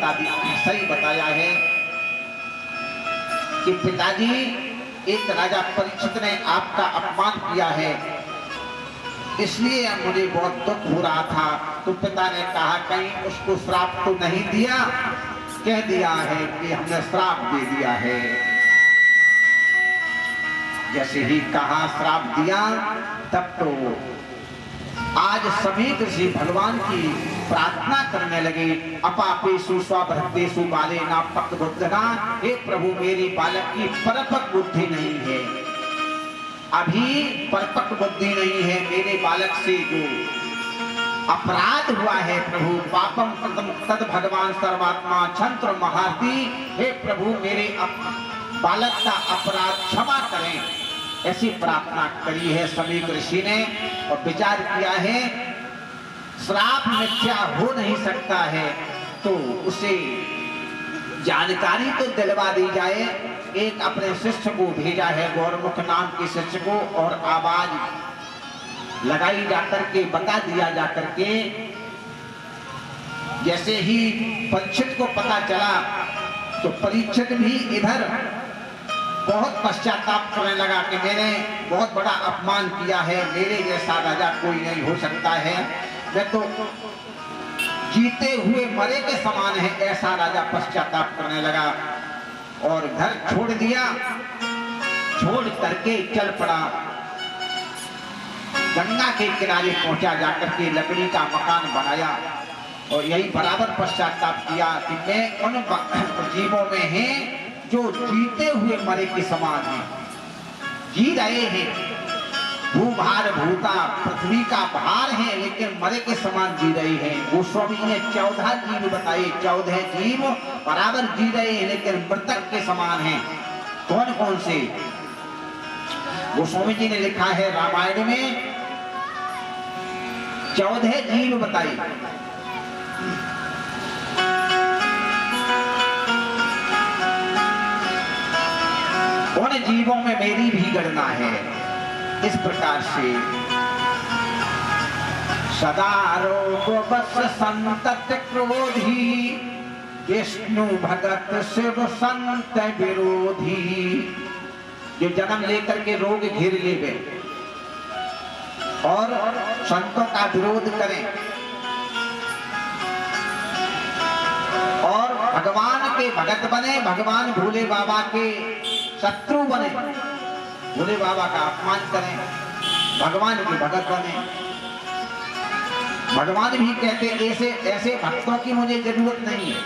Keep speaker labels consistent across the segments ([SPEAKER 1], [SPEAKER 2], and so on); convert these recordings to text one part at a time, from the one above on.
[SPEAKER 1] सही बताया है कि पिताजी, एक राजा परीक्षित ने आपका अपमान किया है, इसलिए मुझे बहुत दुख हो रहा था। तो पिता ने कहा कहीं उसको श्राप तो नहीं दिया? कह दिया है कि हमने श्राप दे दिया है। जैसे ही कहा श्राप दिया, तब तो आज सभी ऋषि भगवान की प्रार्थना करने लगे। अपापेषु स्वभक्तेषु बाले ना पक्त बुद्धना, हे प्रभु मेरी बालक की परपक बुद्धि नहीं है, अभी परपक बुद्धि नहीं है, मेरे बालक से जो अपराध हुआ है प्रभु, पापम कृतम तद भगवान सर्वात्मा छंत्र महारती, हे प्रभु मेरे बालक का अपराध क्षमा करें, ऐसी प्रार्थना करी है सभी ऋषि ने। और विचार किया है श्राप मिथ्या हो नहीं सकता है, तो उसे जानकारी तो दिलवा दी जाए। एक अपने शिष्य को भेजा है, गौरमुख नाम के शिष्य को, और आवाज लगाई जाकर के, बता दिया जाकर के। जैसे ही परीक्षित को पता चला तो परीक्षित भी इधर बहुत पश्चाताप करने लगा कि मैंने बहुत बड़ा अपमान किया है, मेरे जैसा राजा कोई नहीं हो सकता है, मैं तो जीते हुए मरे के समान है, ऐसा राजा पश्चाताप करने लगा और घर छोड़ दिया। छोड़ करके चल पड़ा, गंगा के किनारे पहुंचा, जाकर के लकड़ी का मकान बनाया और यही बराबर पश्चाताप किया कि मैं उन जीवों में हैं जो जीते हुए मरे के समान हैं, जी रहे हैं, भूभार भूता पृथ्वी का भार है, लेकिन मरे के समान जी रहे हैं। गोस्वामी ने 14 जीव बताए, 14 जीव बराबर जी रहे हैं लेकिन मृतक के समान हैं। कौन कौन से? गोस्वामी जी ने लिखा है रामायण में 14 जीव बताए। उन जीवों में मेरी भी गणना है। इस प्रकार से सदा रोग बस संतत क्रोधी, विष्णु भगत शिव संत विरोधी। जो जन्म लेकर के रोग घेर लेवे और संतों का विरोध करें और भगवान के भगत बने, भगवान भोले बाबा के शत्रु बने, भोले बाबा का अपमान करें, भगवान के भगत बने। भगवान भी कहते ऐसे ऐसे भक्तों की मुझे जरूरत नहीं है।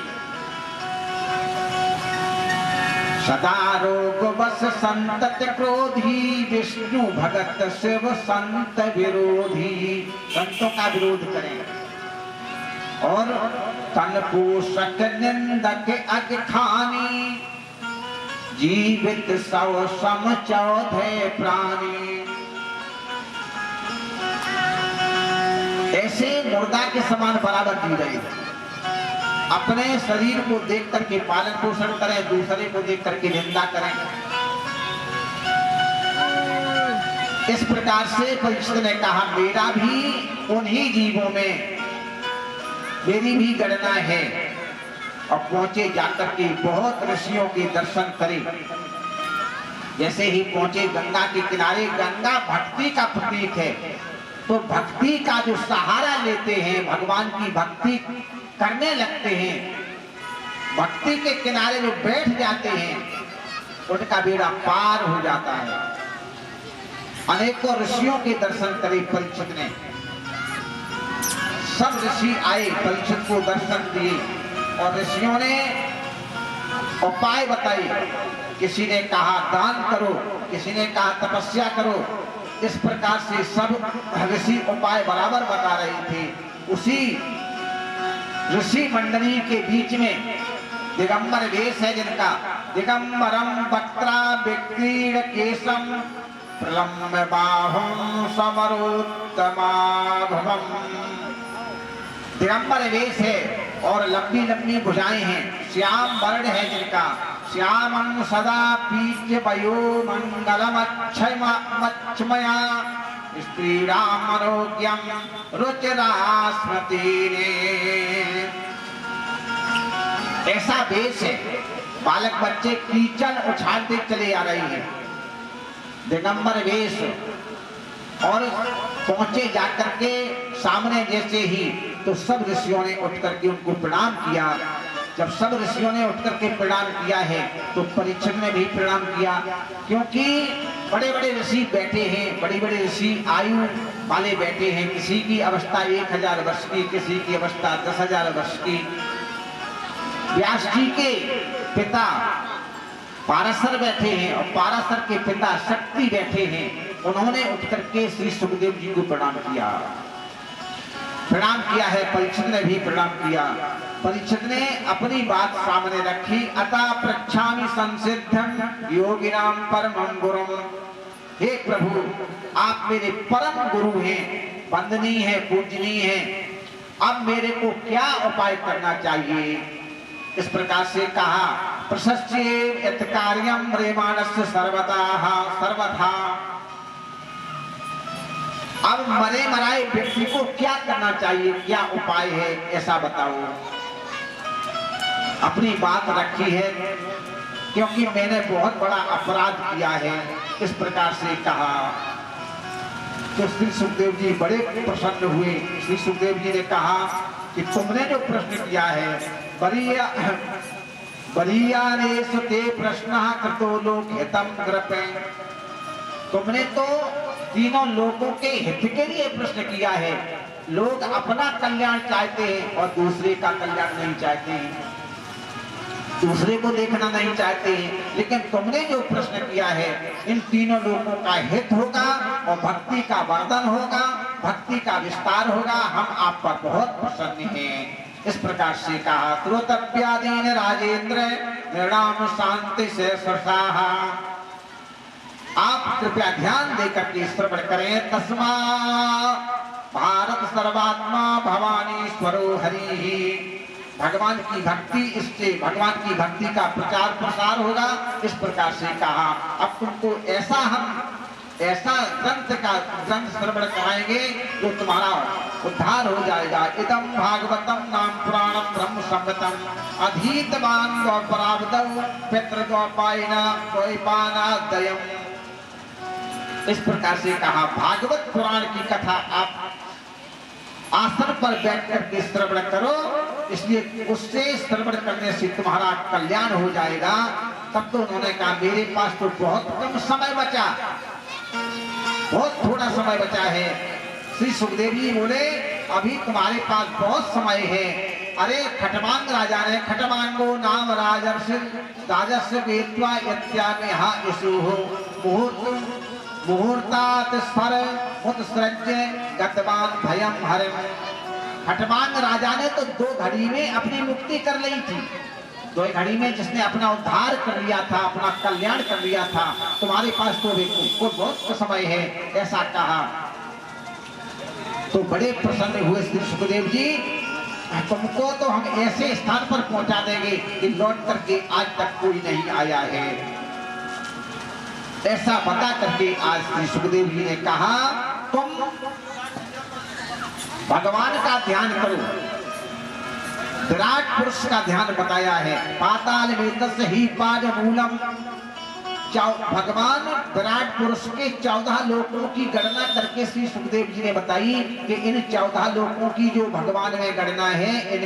[SPEAKER 1] सदा रोग बस संतत क्रोधी, विष्णु भगत शिव संत विरोधी। संतों का विरोध करें और तन पोषक निंदक अगखानी, जीवित सौ सम 14 प्राणी। ऐसे मुर्दा के समान बराबर जी रहे थे। अपने शरीर को देख करके पालन पोषण करें, दूसरे को देख करके निंदा करें। इस प्रकार से परीक्षित ने कहा मेरा भी उन्हीं जीवों में मेरी भी गणना है। और पहुंचे जाकर के बहुत ऋषियों के दर्शन करे। जैसे ही पहुंचे गंगा के किनारे, गंगा भक्ति का प्रतीक है, तो भक्ति का जो सहारा लेते हैं, भगवान की भक्ति करने लगते हैं, भक्ति के किनारे जो बैठ जाते हैं, उनका बेड़ा पार हो जाता है। अनेकों ऋषियों के दर्शन करे परीक्षित ने। सब ऋषि आए, परीक्षित को दर्शन दिए और ऋषियों ने उपाय बताए। किसी ने कहा दान करो, किसी ने कहा तपस्या करो। इस प्रकार से सब ऋषि उपाय बराबर बता रहे थे। उसी ऋषि मंडली के बीच में दिगंबर वेश है जिनका, दिगंबरम वक्त्रा विक्रीड केशम प्रलम्ब बाहुम समरोत्तमाभवम। दिगंबर वेश है और लंबी लंबी भुजाएं हैं। श्याम वर्ण है जिनका, श्यामं सदा पीज्य वयो मंगलमक्षमया स्त्रीरामरोग्यम रुचिरा स्मृतिने। ऐसा वेश है, बालक बच्चे कीचड़ उछालते चले आ रहे हैं, दिगंबर वेश। और पहुंचे जाकर के सामने जैसे ही तो सब ऋषियों ने उठ करके उनको प्रणाम किया। जब सब ऋषियों ने उठ करके प्रणाम किया है तो परीक्षित ने भी प्रणाम किया, क्योंकि बड़े बड़े ऋषि बैठे हैं, बड़े बड़े ऋषि आयु वाले बैठे हैं। किसी की अवस्था 1000 वर्ष की, किसी की अवस्था 10,000 वर्ष की। व्यास जी के पिता पाराशर बैठे हैं और पाराशर के पिता शक्ति बैठे हैं। उन्होंने उठ करके श्री सुखदेव जी को प्रणाम किया है। परीक्षित ने भी प्रणाम किया। परीक्षित ने अपनी बात सामने रखी। अतः प्रक्षामि संसिद्धं योगिनां परमं गुरुं। हे प्रभु, आप मेरे परम गुरु हैं, वंदनीय है, पूजनीय है। अब मेरे को क्या उपाय करना चाहिए? इस प्रकार से कहा, प्रशस्येव यत् कार्यं म्रियमाणस्य सर्वथा। अब मरे मराए व्यक्ति को क्या करना चाहिए, क्या उपाय है, ऐसा बताओ। अपनी बात रखी है, क्योंकि मैंने बहुत बड़ा अपराध किया है, इस प्रकार से कहा। तो श्री सुखदेव जी बड़े प्रसन्न हुए। श्री सुखदेव जी ने कहा कि तुमने जो प्रश्न किया है, बरीयानेषु ते प्रश्नः कृतो लोकहितं कृपे। तुमने तो तीनों लोगों के हित के लिए प्रश्न किया है। लोग अपना कल्याण चाहते हैं और दूसरे का कल्याण नहीं चाहते हैं, दूसरे को देखना नहीं चाहते हैं। लेकिन तुमने जो प्रश्न किया है, इन तीनों लोगों का हित होगा और भक्ति का वर्धन होगा, भक्ति का विस्तार होगा। हम आप पर बहुत प्रसन्न हैं। इस प्रकार से कहा। श्रोतव्यादीन राजेंद्र निर्णाम शांति से सरसाहा। आप कृपया ध्यान देकर के श्रवण करें। तस्मा भारत सर्वात्मा भवानी स्वरो हरि। भगवान की भक्ति, इससे भगवान की भक्ति का प्रचार प्रसार होगा। इस प्रकार से कहा। अब तुमको ऐसा ग्रंथ श्रवण कराएंगे जो तुम्हारा उद्धार हो जाएगा। इदम भागवतम नाम पुराणम ब्रह्म संगतम अधीतवान गौपरावदौ पितृगौपायना द्वैपानादयम्। इस प्रकार से कहा। भागवत पुराण की कथा आप आसन पर बैठ करके श्रवण करो, इसलिए उससे श्रवण करने से तुम्हारा कल्याण हो जाएगा। तब तो उन्होंने कहा, मेरे पास तो बहुत कम समय बचा, बहुत थोड़ा समय बचा है। श्री सुखदेव जी बोले, अभी तुम्हारे पास बहुत समय है। अरे खटवांग राजा ने, खटवांगो नाम राजस्य वेत्वा यत्यामे हा इसुहो मुहूर्तात स्फर मुत्सृज्य गतवान भयम हरिम। खटवांग राजा ने तो 2 घड़ी में अपनी मुक्ति कर ली थी। 2 घड़ी में जिसने अपना उद्धार कर लिया था, अपना कल्याण कर लिया था। तुम्हारे पास तो बहुत समय है, ऐसा कहा। तो बड़े प्रसन्न हुए श्री सुखदेव जी। तुमको तो हम ऐसे स्थान पर पहुंचा देंगे कि लौट करके आज तक कोई नहीं आया है, ऐसा बता करके आज श्री सुखदेव जी ने कहा, तुम भगवान का ध्यान करो। विराट पुरुष का ध्यान बताया है। पाताल में तस्य ही पाद मूलम। भगवान विराट पुरुष के 14 लोकों की गणना करके श्री सुखदेव जी ने बताई कि इन 14 लोकों की जो भगवान में गणना है,